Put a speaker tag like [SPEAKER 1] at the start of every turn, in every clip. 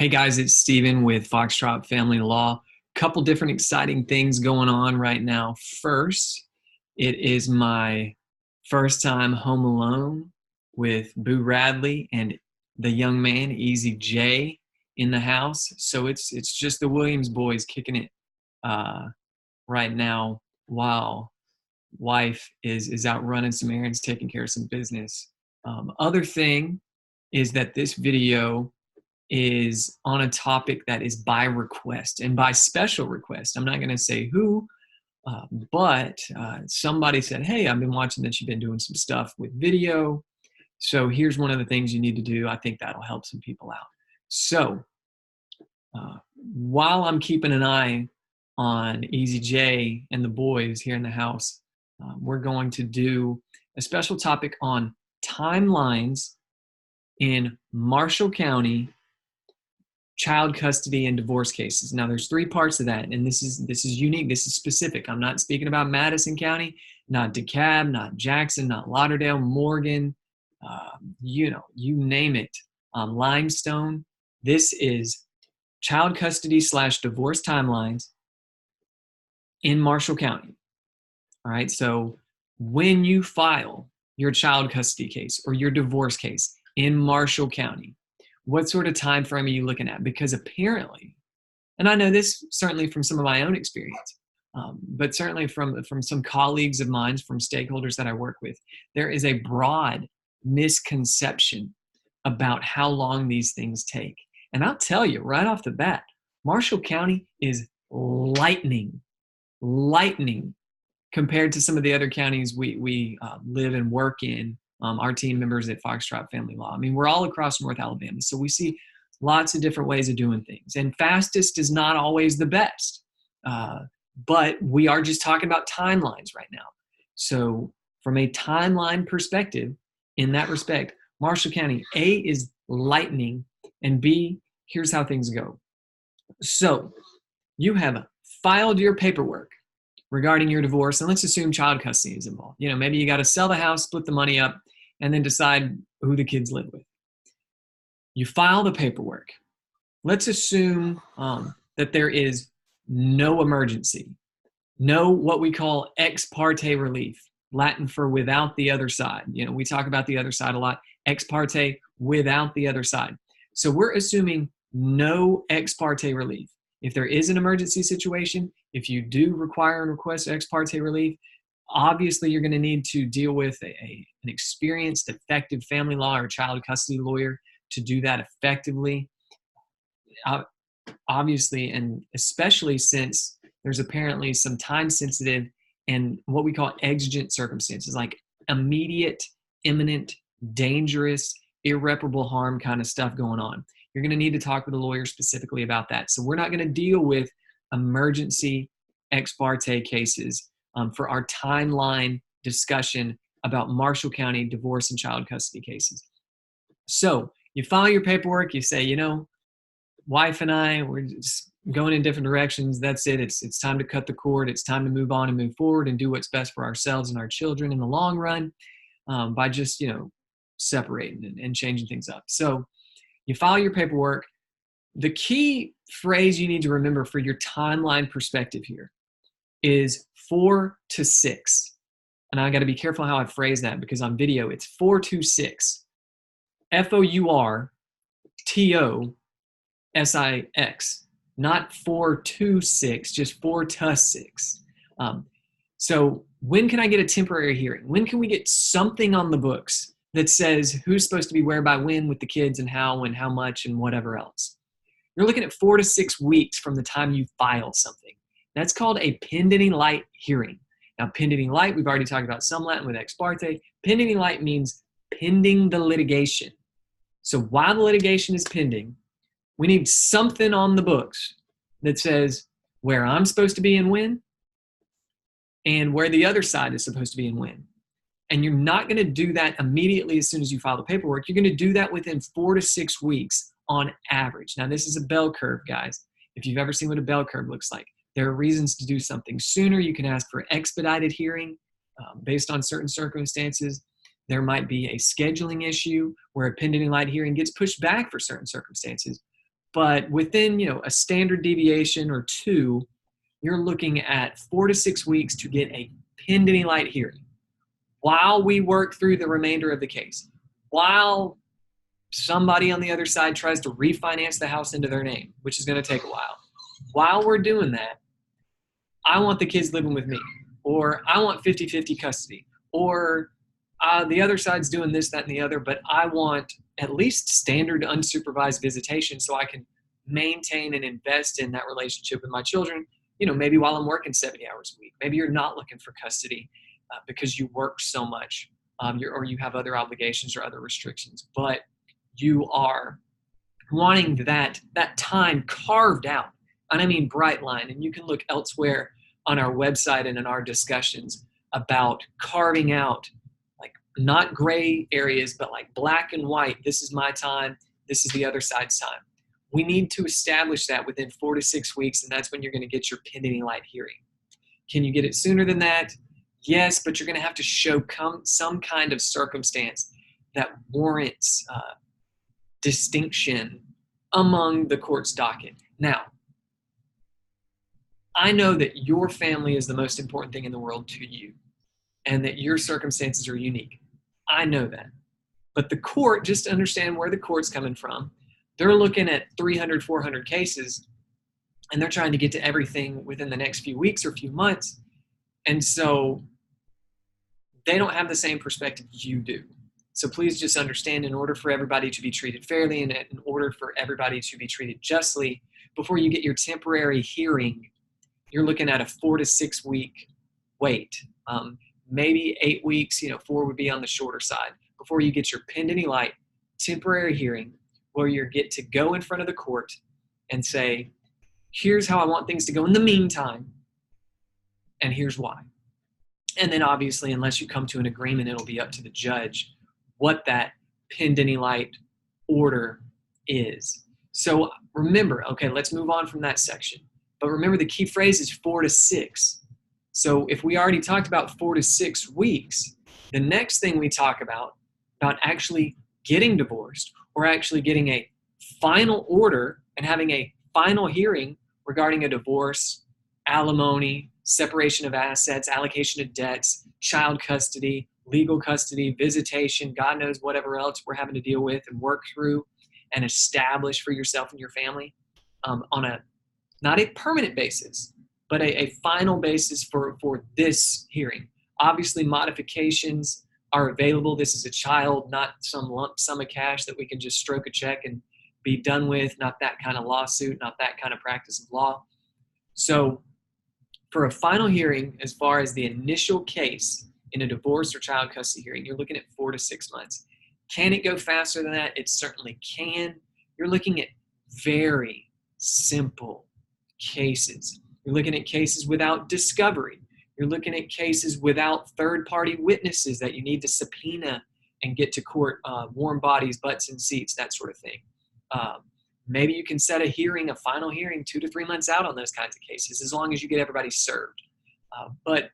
[SPEAKER 1] Hey guys, it's Steven with Foxtrot Family Law. Couple different exciting things going on right now. First, it is my first time home alone with Boo Radley and the young man, Easy J, in the house. So it's just the Williams boys kicking it right now while wife is out running some errands, taking care of some business. Other thing is that this video is on a topic that is by request and by special request. I'm not going to say who, but somebody said, hey, I've been watching that you've been doing some stuff with video. So here's one of the things you need to do. I think that'll help some people out. So while I'm keeping an eye on Easy J and the boys here in the house, we're going to do a special topic on timelines in Marshall County child custody and divorce cases. Now there's three parts of that, and this is unique, this is specific. I'm not speaking about Madison County, not DeKalb, not Jackson, not Lauderdale, Morgan, you name it, Limestone. This is child custody / divorce timelines in Marshall County. All right, so when you file your child custody case or your divorce case in Marshall County, what sort of time frame are you looking at? Because apparently, and I know this certainly from some of my own experience, but certainly from some colleagues of mine, from stakeholders that I work with, there is a broad misconception about how long these things take. And I'll tell you right off the bat, Marshall County is lightning compared to some of the other counties we live and work in. Our team members at Foxtrot Family Law. I mean, we're all across North Alabama, so we see lots of different ways of doing things. And fastest is not always the best, but we are just talking about timelines right now. So from a timeline perspective, in that respect, Marshall County, A, is lightning, and B, here's how things go. So you have filed your paperwork regarding your divorce, and let's assume child custody is involved. Maybe you got to sell the house, split the money up, and then decide who the kids live with. You file the paperwork. Let's assume that there is no emergency, no what we call ex parte relief, Latin for without the other side. We talk about the other side a lot, ex parte, without the other side. So we're assuming no ex parte relief. If there is an emergency situation, if you do require and request ex parte relief, obviously you're going to need to deal with an experienced, effective family law or child custody lawyer to do that effectively. Obviously, and especially since there's apparently some time-sensitive and what we call exigent circumstances, like immediate, imminent, dangerous, irreparable harm kind of stuff going on. You're going to need to talk with a lawyer specifically about that. So we're not going to deal with emergency ex parte cases for our timeline discussion about Marshall County divorce and child custody cases. So you file your paperwork, you say, wife and I, we're just going in different directions. That's it. It's time to cut the cord. It's time to move on and move forward and do what's best for ourselves and our children in the long run by just, separating and changing things up. So you file your paperwork. The key phrase you need to remember for your timeline perspective here is 4 to 6. And I got to be careful how I phrase that because on video it's 4 to 6. FOURTOSIX, not 4 to 6, just 4 to 6. So when can I get a temporary hearing? When can we get something on the books that says who's supposed to be where by when with the kids and how much and whatever else? You're looking at 4 to 6 weeks from the time you file something. That's called a pendente lite hearing. Now, pendente lite, we've already talked about some Latin with ex parte. Pendente lite means pending the litigation. So while the litigation is pending, we need something on the books that says where I'm supposed to be and when, and where the other side is supposed to be and when. And you're not going to do that immediately as soon as you file the paperwork. You're going to do that within 4 to 6 weeks on average. Now, this is a bell curve, guys. If you've ever seen what a bell curve looks like, there are reasons to do something sooner. You can ask for expedited hearing based on certain circumstances. There might be a scheduling issue where a pending lite hearing gets pushed back for certain circumstances. But within, a standard deviation or two, you're looking at 4 to 6 weeks to get a pending lite hearing while we work through the remainder of the case, while somebody on the other side tries to refinance the house into their name, which is going to take a while. While we're doing that, I want the kids living with me, or I want 50-50 custody, or the other side's doing this, that, and the other, but I want at least standard unsupervised visitation so I can maintain and invest in that relationship with my children, maybe while I'm working 70 hours a week. Maybe you're not looking for custody because you work so much, or you have other obligations or other restrictions, but you are wanting that time carved out. And I mean bright line. And you can look elsewhere on our website and in our discussions about carving out, like, not gray areas, but like black and white. This is my time. This is the other side's time. We need to establish that within 4 to 6 weeks, and that's when you're going to get your pending lite hearing. Can you get it sooner than that? Yes, but you're going to have to show some kind of circumstance that warrants distinction among the court's docket. Now, I know that your family is the most important thing in the world to you and that your circumstances are unique. I know that. But the court, just to understand where the court's coming from, they're looking at 300, 400 cases, and they're trying to get to everything within the next few weeks or few months. And so they don't have the same perspective you do. So please just understand, in order for everybody to be treated fairly and in order for everybody to be treated justly, before you get your temporary hearing, you're looking at a 4 to 6 week wait. Maybe 8 weeks, 4 would be on the shorter side, before you get your pending lite temporary hearing, where you get to go in front of the court and say, here's how I want things to go in the meantime, and here's why. And then obviously, unless you come to an agreement, it'll be up to the judge what that pending lite order is. So remember, okay, let's move on from that section. But remember, the key phrase is 4 to 6. So if we already talked about 4 to 6 weeks, the next thing we talk about actually getting divorced or actually getting a final order and having a final hearing regarding a divorce, alimony, separation of assets, allocation of debts, child custody, legal custody, visitation, God knows whatever else we're having to deal with and work through and establish for yourself and your family on not a permanent basis, but a final basis for this hearing. Obviously, modifications are available. This is a child, not some lump sum of cash that we can just stroke a check and be done with, not that kind of lawsuit, not that kind of practice of law. So for a final hearing, as far as the initial case in a divorce or child custody hearing, you're looking at 4 to 6 months. Can it go faster than that? It certainly can. You're looking at very simple cases. You're looking at cases without discovery. You're looking at cases without third-party witnesses that you need to subpoena and get to court, warm bodies, butts, and seats, that sort of thing. Maybe you can set a final hearing 2 to 3 months out on those kinds of cases, as long as you get everybody served. But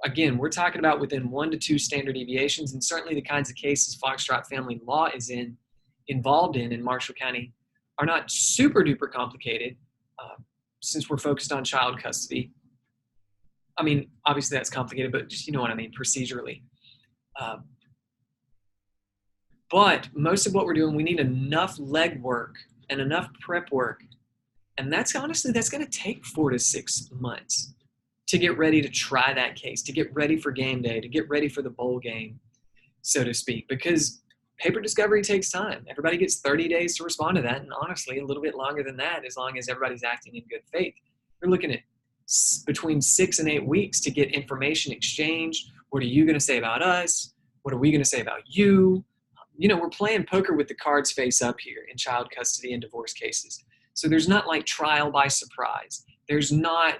[SPEAKER 1] again, we're talking about within 1 to 2 standard deviations, and certainly the kinds of cases Foxtrot Family Law is involved in Marshall County are not super duper complicated, since we're focused on child custody. I mean, obviously that's complicated, but just, you know what I mean, procedurally. But most of what we're doing, we need enough legwork and enough prep work. And that's going to take 4 to 6 months to get ready to try that case, to get ready for game day, to get ready for the bowl game, so to speak, because paper discovery takes time. Everybody gets 30 days to respond to that. And honestly, a little bit longer than that, as long as everybody's acting in good faith. You're looking at between 6 and 8 weeks to get information exchanged. What are you going to say about us? What are we going to say about you? We're playing poker with the cards face up here in child custody and divorce cases. So there's not like trial by surprise. There's not,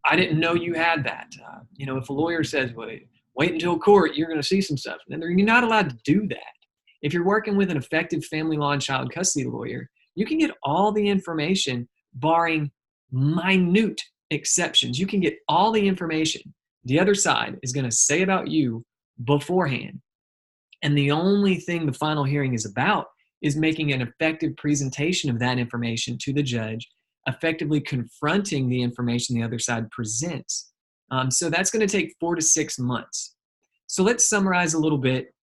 [SPEAKER 1] I didn't know you had that. If a lawyer says, well, wait until court, you're going to see some stuff. And you're not allowed to do that. If you're working with an effective family law and child custody lawyer, you can get all the information, barring minute exceptions. You can get all the information the other side is going to say about you beforehand. And the only thing the final hearing is about is making an effective presentation of that information to the judge, effectively confronting the information the other side presents. So that's going to take 4 to 6 months. So let's summarize a little bit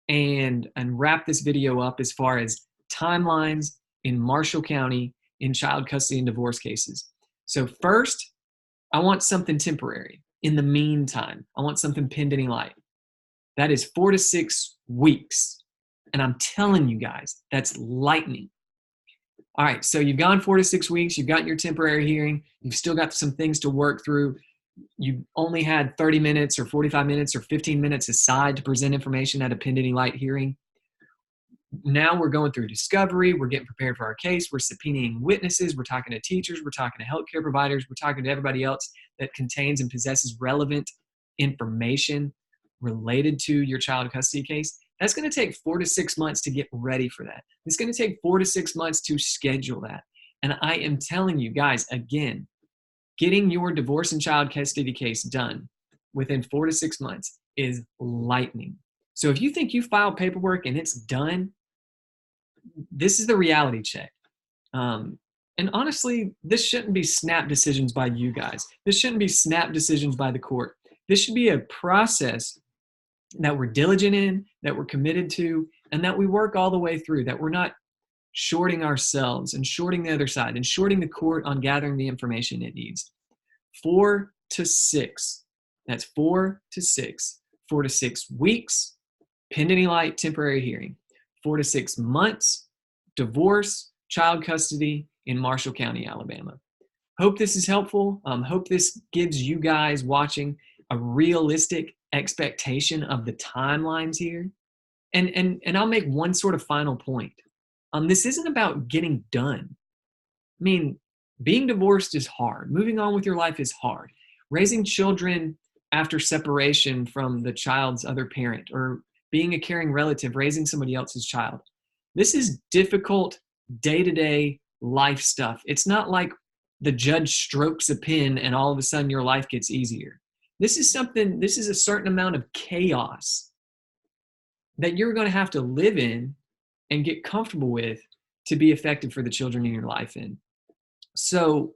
[SPEAKER 1] and wrap this video up as far as timelines in Marshall County in child custody and divorce cases. So first, I want something temporary. In the meantime, I want something pending lite. That is 4 to 6 weeks. And I'm telling you guys, that's lightning. All right, so you've gone 4 to 6 weeks, you've got your temporary hearing, you've still got some things to work through. You only had 30 minutes or 45 minutes or 15 minutes aside to present information at a pending lite hearing. Now we're going through discovery, we're getting prepared for our case, we're subpoenaing witnesses, we're talking to teachers, we're talking to healthcare providers, we're talking to everybody else that contains and possesses relevant information related to your child custody case. That's going to take 4 to 6 months to get ready for that. It's going to take 4 to 6 months to schedule that. And I am telling you guys, again, getting your divorce and child custody case done within 4 to 6 months is lightning. So if you think you filed paperwork and it's done, this is the reality check. And honestly, this shouldn't be snap decisions by you guys. This shouldn't be snap decisions by the court. This should be a process that we're diligent in, that we're committed to, and that we work all the way through, that we're not shorting ourselves and shorting the other side and shorting the court on gathering the information it needs. 4 to 6. That's 4 to 6. 4 to 6 weeks, pending lite temporary hearing. 4 to 6 months, divorce, child custody in Marshall County, Alabama. Hope this is helpful. Hope this gives you guys watching a realistic expectation of the timelines here. And I'll make one sort of final point. This isn't about getting done. I mean, being divorced is hard. Moving on with your life is hard. Raising children after separation from the child's other parent, or being a caring relative, raising somebody else's child. This is difficult day-to-day life stuff. It's not like the judge strokes a pen and all of a sudden your life gets easier. This is a certain amount of chaos that you're going to have to live in and get comfortable with to be effective for the children in your life in. So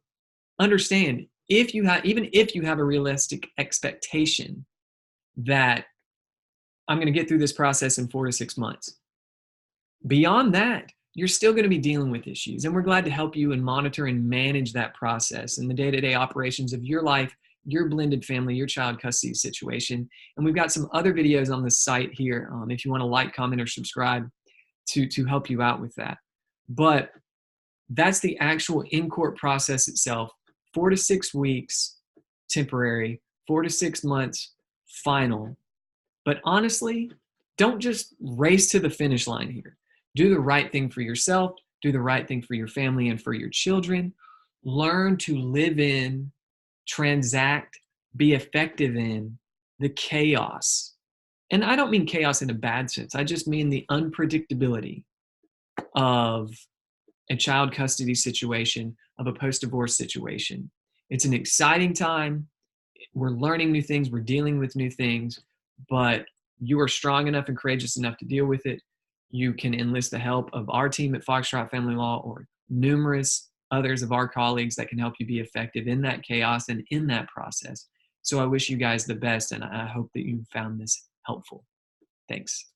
[SPEAKER 1] understand, even if you have a realistic expectation that I'm going to get through this process in 4 to 6 months, beyond that, you're still going to be dealing with issues. And we're glad to help you and monitor and manage that process and the day-to-day operations of your life, your blended family, your child custody situation. And we've got some other videos on the site here if you want to like, comment, or subscribe to help you out with that. But that's the actual in-court process itself. 4 to 6 weeks, temporary, 4 to 6 months, final. But honestly, don't just race to the finish line here. Do the right thing for yourself, do the right thing for your family and for your children. Learn to live in, transact, be effective in the chaos. And I don't mean chaos in a bad sense. I just mean the unpredictability of a child custody situation, of a post-divorce situation. It's an exciting time. We're learning new things. We're dealing with new things, but you are strong enough and courageous enough to deal with it. You can enlist the help of our team at Foxtrot Family Law or numerous others of our colleagues that can help you be effective in that chaos and in that process. So I wish you guys the best, and I hope that you found this helpful. Thanks.